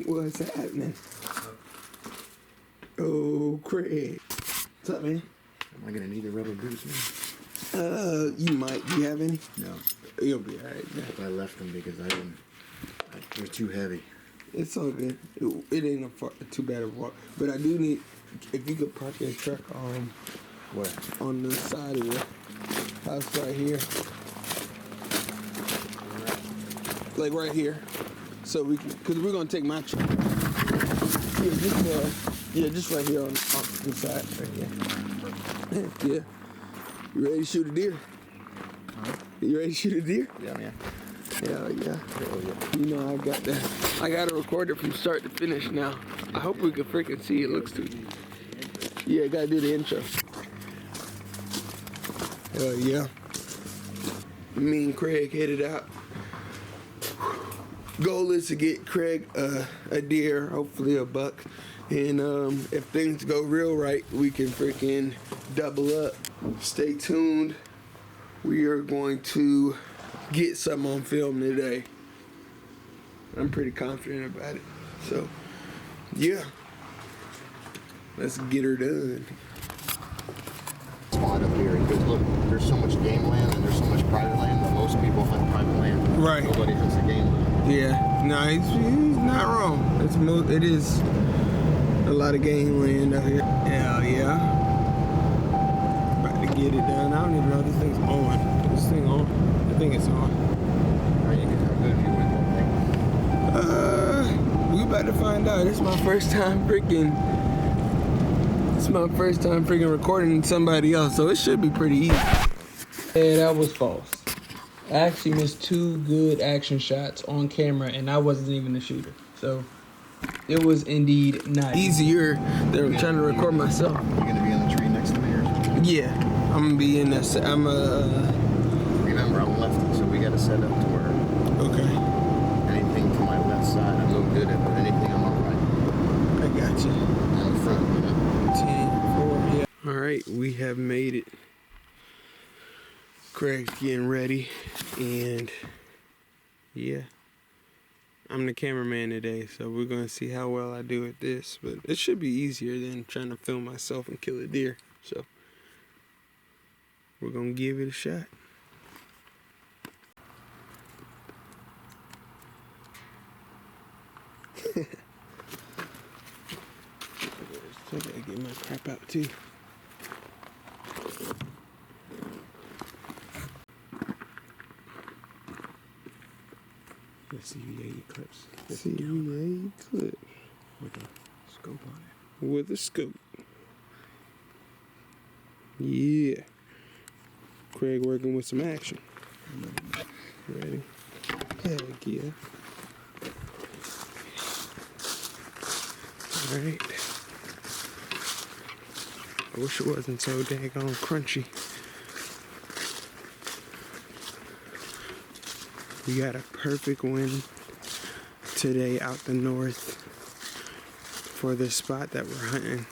What's happening? Oh, Craig. What's up, man? Am I gonna need a rubber boots, man? You might. Do you have any? No. You'll be alright, man. I left them because they're too heavy. It's all good. It ain't too bad of a walk. But I do need, if you could park your truck Where? on the side of your house right here. Like right here. So we can, because we're going to take my truck. Yeah, just right here on the side right here. Yeah. You ready to shoot a deer? Huh? You ready to shoot a deer? Yeah, man. Hell yeah. You know, I got to record it from start to finish now. I hope we can freaking see it. Looks too. Yeah, gotta do the intro. Hell yeah. Me and Craig headed out. Goal is to get Craig a deer, hopefully a buck. And if things go real right, we can freaking double up. Stay tuned. We are going to get something on film today. I'm pretty confident about it. So, yeah. Let's get her done. Spot up here because look, there's so much game land and there's so much private land that most people hunt private land. Right. Nobody hunts the game land. Yeah. No, he's not wrong. It is a lot of game land out here. Hell yeah. About to get it done. I don't even know if this thing's on. Is this thing on? I think it's on. How good if you win that thing? We about to find out. This is my first time freaking recording somebody else, so it should be pretty easy. Yeah, that was false. I actually missed 2 good action shots on camera, and I wasn't even the shooter. So it was indeed not easier than trying to record myself. You gonna be on the tree next to me or something? Yeah, I'm gonna be in that. Remember, I'm lefty, so we gotta set up to where. Okay. Anything to my left side, I'm no good at, but anything on my right. I got you. On the front, you know. 10, 4, yeah. All right, we have made it. Craig's getting ready, and yeah, I'm the cameraman today, so we're gonna see how well I do at this. But it should be easier than trying to film myself and kill a deer. So we're gonna give it a shot. I gotta get my crap out too. The CVA clips. CVA clip. With a scope on it. With a scope. Yeah. Craig working with some action. Ready? Heck yeah. Alright. I wish it wasn't so daggone crunchy. We got a perfect wind today out the north for this spot that we're hunting.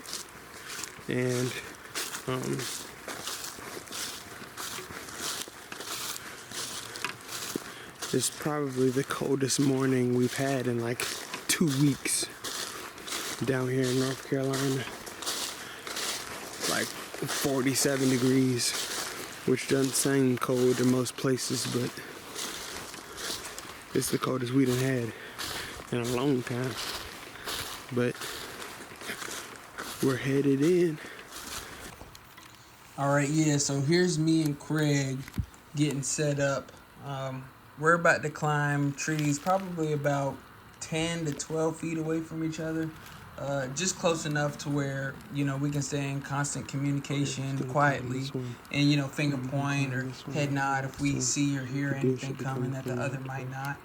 And it's probably the coldest morning we've had in like 2 weeks down here in North Carolina. Like 47 degrees, which doesn't seem cold in most places, but it's the coldest we done had in a long time. But we're headed in. Alright, yeah, so here's me and Craig getting set up. We're about to climb trees probably about 10 to 12 feet away from each other. Just close enough to where, you know, we can stay in constant communication quietly and, you know, finger point or head nod if we see or hear anything coming that the other might not.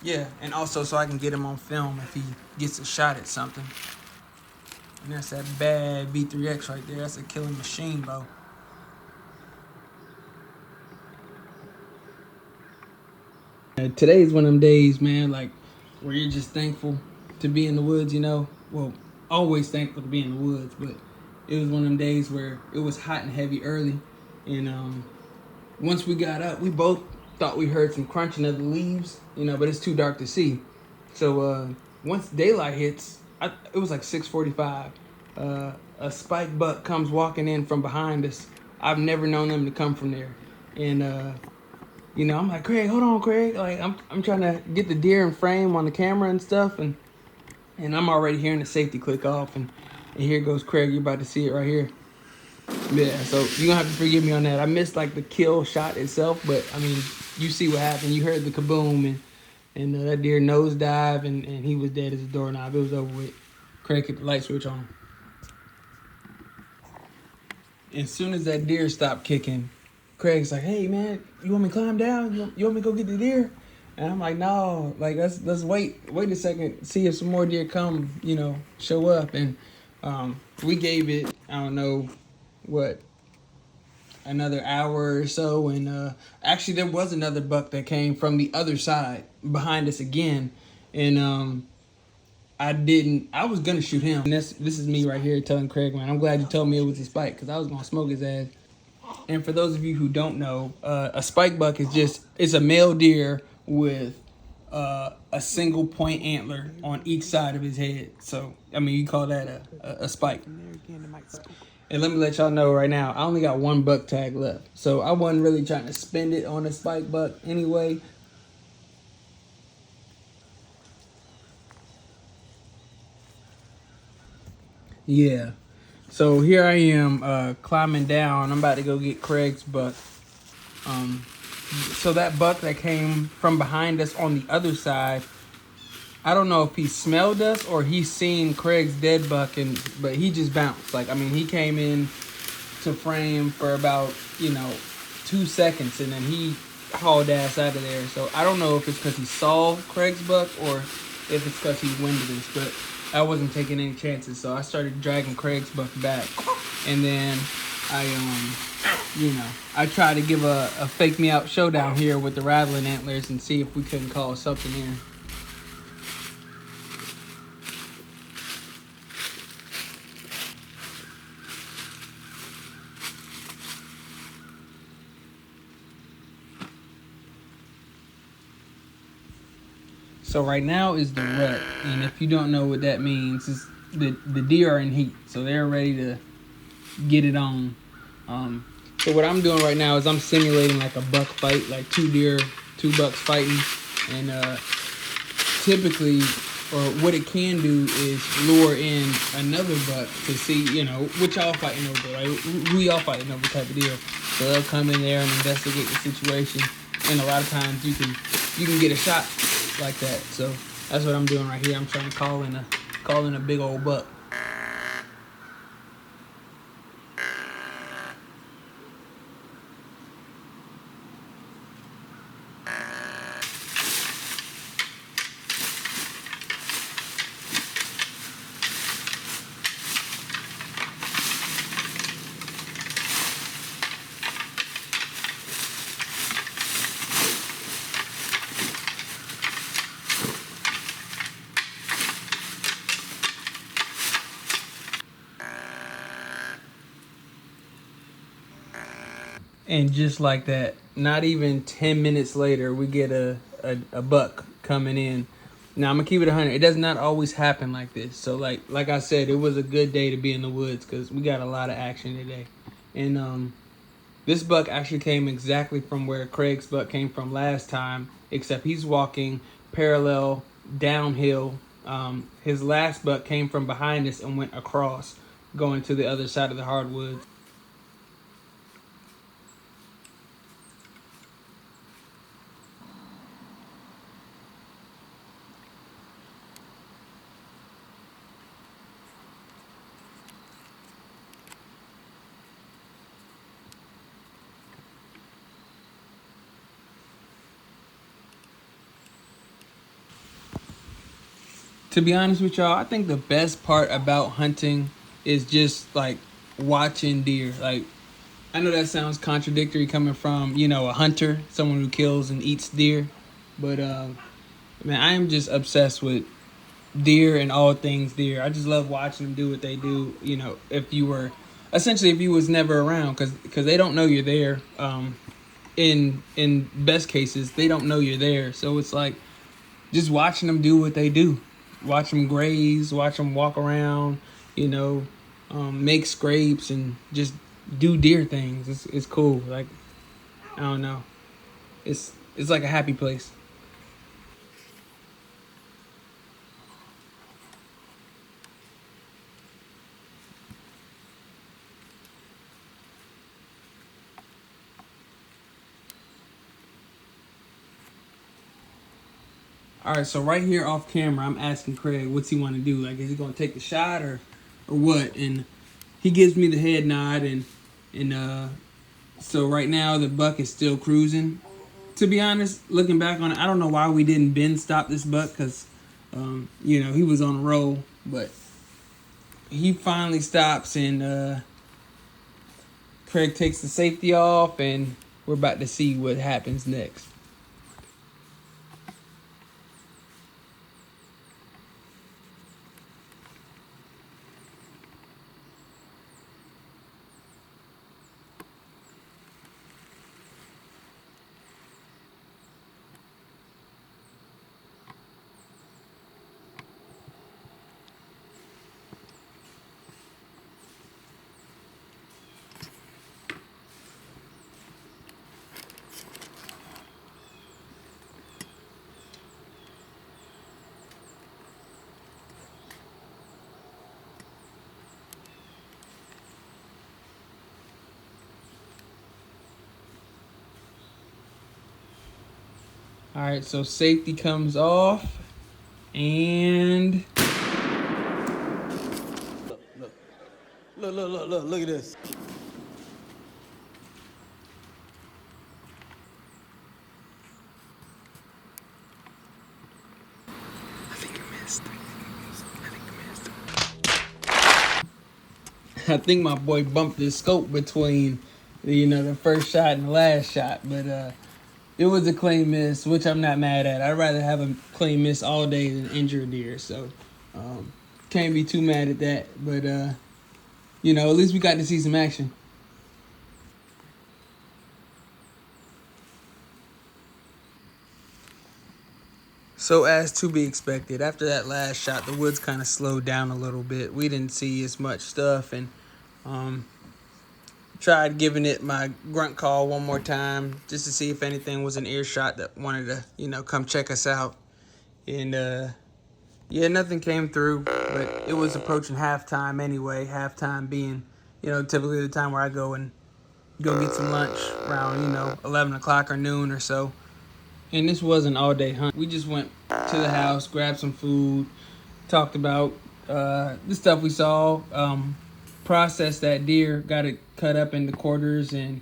Yeah, and also so I can get him on film if he gets a shot at something. And that's that bad B3X right there. That's a killing machine, bro. Today's one of them days, man, like, where you're just thankful to be in the woods, you know. Well, always thankful to be in the woods, but it was one of them days where it was hot and heavy early. And once we got up, we both thought we heard some crunching of the leaves, you know, but it's too dark to see. So once daylight hits, it was like 6:45. A spike buck comes walking in from behind us. I've never known them to come from there, and I'm like, Craig, hold on, Craig. Like I'm trying to get the deer in frame on the camera and stuff, and I'm already hearing the safety click off, and here goes Craig. You're about to see it right here. Yeah, so you're gonna have to forgive me on that. I missed like the kill shot itself, but I mean, you see what happened. You heard the kaboom, and that deer nosedive, and he was dead as a doorknob. It was over with. Craig hit the light switch on. As soon as that deer stopped kicking, Craig's like, "Hey man, you want me to climb down? You want me to go get the deer?" And I'm like, "No, like let's wait a second, see if some more deer come, show up." And we gave it, I don't know what, another hour or so, and actually there was another buck that came from the other side behind us again, and I was gonna shoot him. And this is me right here telling Craig, man, I'm glad you told me it was a spike, because I was gonna smoke his ass. And for those of you who don't know, a spike buck it's a male deer with a single point antler on each side of his head. So I mean, you call that a spike. And let me let y'all know right now, I only got one buck tag left. So I wasn't really trying to spend it on a spike buck anyway. Yeah. So here I am climbing down. I'm about to go get Craig's buck. So that buck that came from behind us on the other side, I don't know if he smelled us or he seen Craig's dead buck, but he just bounced. Like, I mean, he came in to frame for about 2 seconds, and then he hauled ass out of there. So I don't know if it's because he saw Craig's buck or if it's because he winded us, but I wasn't taking any chances. So I started dragging Craig's buck back, and then I tried to give a fake me out showdown here with the Rattling antlers and see if we couldn't call something in. So right now is the rut, and if you don't know what that means, is the deer are in heat, so they're ready to get it on. So what I'm doing right now is I'm simulating like a buck fight, like two bucks fighting, and typically, or what it can do is lure in another buck to see, what y'all fighting over, right? Who y'all fighting over type of deal. So they'll come in there and investigate the situation, and a lot of times you can get a shot like that. So that's what I'm doing right here. I'm trying to call in a big old buck. And just like that, not even 10 minutes later, we get a buck coming in. Now, I'm going to keep it 100. It does not always happen like this. So, like I said, it was a good day to be in the woods because we got a lot of action today. And this buck actually came exactly from where Craig's buck came from last time, except he's walking parallel downhill. His last buck came from behind us and went across, going to the other side of the hardwoods. To be honest with y'all, I think the best part about hunting is just like watching deer. Like, I know that sounds contradictory coming from, a hunter, someone who kills and eats deer. But man, I am just obsessed with deer and all things deer. I just love watching them do what they do. If you was never around, because they don't know you're there. In best cases, they don't know you're there. So it's like just watching them do what they do. Watch them graze, watch them walk around, you know, make scrapes and just do deer things. It's cool. Like, I don't know. It's like a happy place. All right, so right here off camera, I'm asking Craig what's he want to do. Like, is he gonna take the shot or what? And he gives me the head nod, and so right now the buck is still cruising. To be honest, looking back on it, I don't know why we didn't bend stop this buck because, you know, he was on a roll, but he finally stops and Craig takes the safety off, and we're about to see what happens next. All right, so safety comes off, and Look at this. I think my boy bumped his scope between, the first shot and the last shot, but it was a clean miss, which I'm not mad at. I'd rather have a clean miss all day than injure a deer, so can't be too mad at that. But at least we got to see some action. So as to be expected, after that last shot, the woods kind of slowed down a little bit. We didn't see as much stuff, and tried giving it my grunt call one more time just to see if anything was an earshot that wanted to, come check us out. And yeah, nothing came through, but it was approaching halftime anyway. Halftime being, typically the time where I go and go get some lunch around, 11 o'clock or noon or so. And this was an all-day hunt. We just went to the house, grabbed some food, talked about the stuff we saw, processed that deer, got it cut up into quarters, and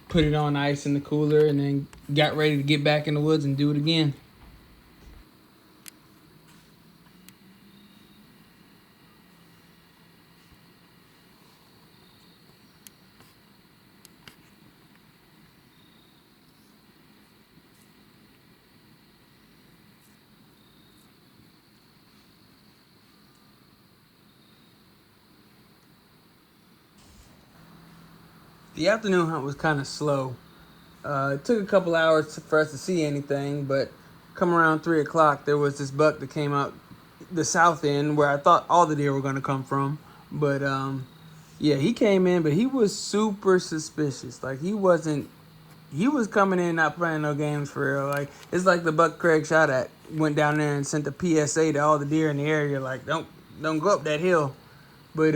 put it on ice in the cooler, and then got ready to get back in the woods and do it again. The afternoon hunt was kind of slow. It took a couple hours for us to see anything, but come around 3 o'clock, there was this buck that came out the south end where I thought all the deer were going to come from. But yeah, he came in, but he was super suspicious. Like, he was coming in not playing no games for real. Like, it's like the buck Craig shot at went down there and sent a PSA to all the deer in the area, like, don't go up that hill. But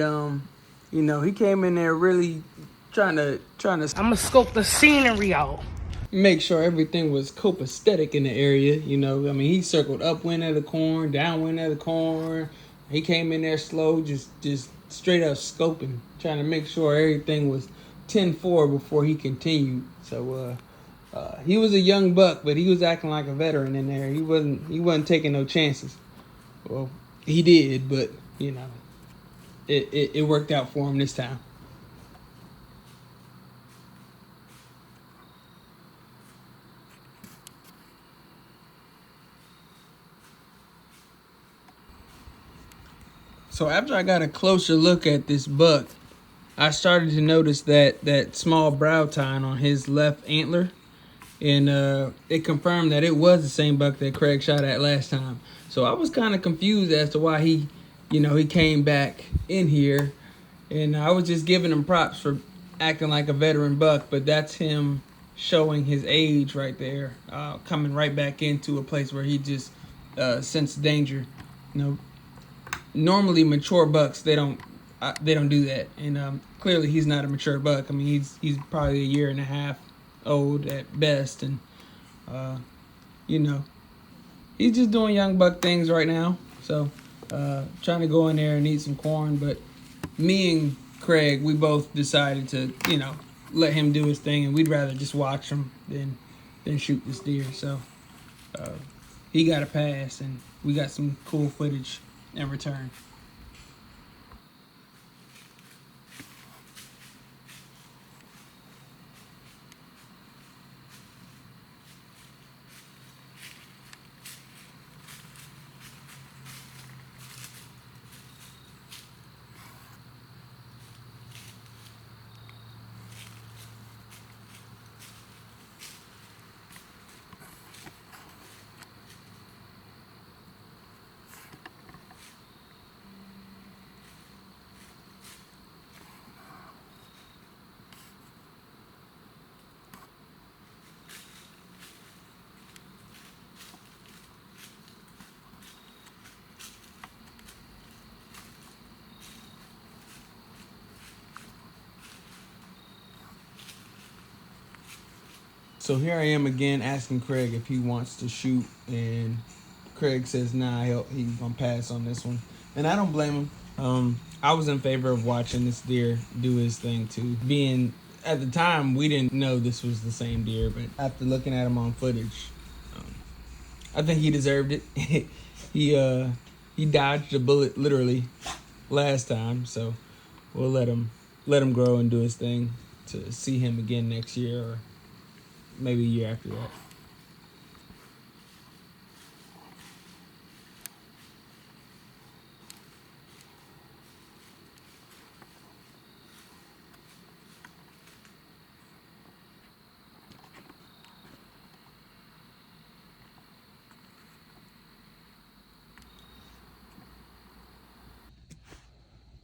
he came in there really trying to I'ma scope the scenery out. make sure everything was copacetic in the area. I mean, he circled upwind of the corn, downwind of the corn. He came in there slow, just straight up scoping, trying to make sure everything was 10-4 before he continued. So he was a young buck, but he was acting like a veteran in there. He wasn't taking no chances. Well, he did, but it worked out for him this time. So after I got a closer look at this buck, I started to notice that small brow tine on his left antler. and it confirmed that it was the same buck that Craig shot at last time. So I was kind of confused as to why he came back in here, and I was just giving him props for acting like a veteran buck, but that's him showing his age right there, coming right back into a place where he just sensed danger. Normally mature bucks, they don't do that, and clearly he's not a mature buck. I mean, he's probably a year and a half old at best, and he's just doing young buck things right now. So trying to go in there and eat some corn, but me and Craig, we both decided to let him do his thing, and we'd rather just watch him than shoot this deer. So he got a pass, and we got some cool footage in return. So here I am again asking Craig if he wants to shoot, and Craig says nah, he's gonna pass on this one, and I don't blame him. I was in favor of watching this deer do his thing too. Being at the time we didn't know this was the same deer, but after looking at him on footage, I think he deserved it. He dodged a bullet literally last time, so we'll let him grow and do his thing to see him again next year, or maybe a year after that.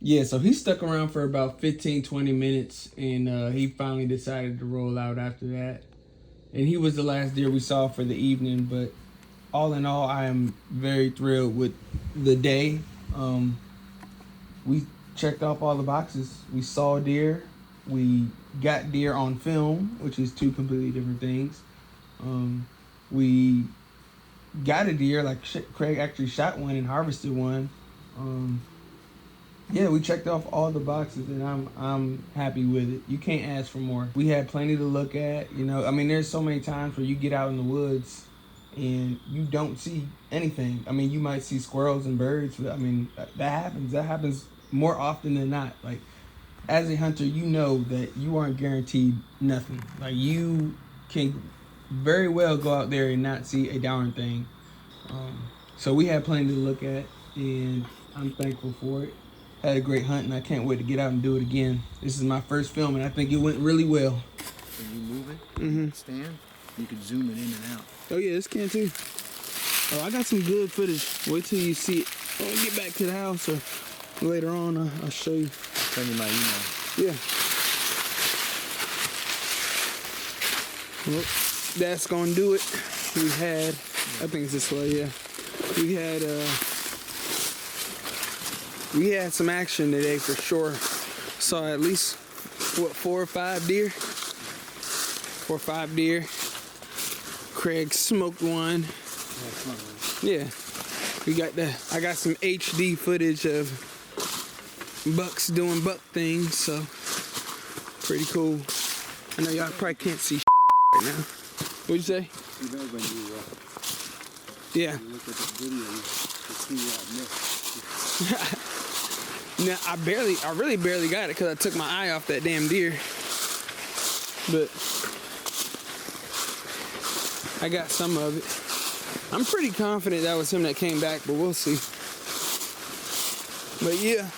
Yeah, so he stuck around for about 15, 20 minutes, and he finally decided to roll out after that. And he was the last deer we saw for the evening, but all in all, I am very thrilled with the day. We checked off all the boxes. We saw deer. We got deer on film, which is two completely different things. We got a deer, like Craig actually shot one and harvested one. Yeah, we checked off all the boxes, and I'm happy with it. You can't ask for more. We had plenty to look at. I mean, there's so many times where you get out in the woods and you don't see anything. I mean, you might see squirrels and birds, but I mean, that happens. That happens more often than not. Like, as a hunter, you know that you aren't guaranteed nothing. Like, you can very well go out there and not see a darn thing. So we had plenty to look at, and I'm thankful for it. Had a great hunt, and I can't wait to get out and do it again. This is my first film, and I think it went really well. When you move it, stand, you can zoom it in and out. Oh yeah, this can too. Oh, I got some good footage. Wait till you see it. When we get back to the house, or later on, I'll show you. I'll send you my email. Yeah. Well, that's gonna do it. We had, I think it's this way, yeah. We had some action today for sure. Saw at least, 4 or 5 deer? 4 or 5 deer. Craig smoked one. Yeah. I got some HD footage of bucks doing buck things, so pretty cool. I know y'all probably can't see right now. What'd you say? You know when you look at the video, you see what I missed. Now, I really barely got it because I took my eye off that damn deer. But I got some of it. I'm pretty confident that was him that came back, but we'll see. But yeah.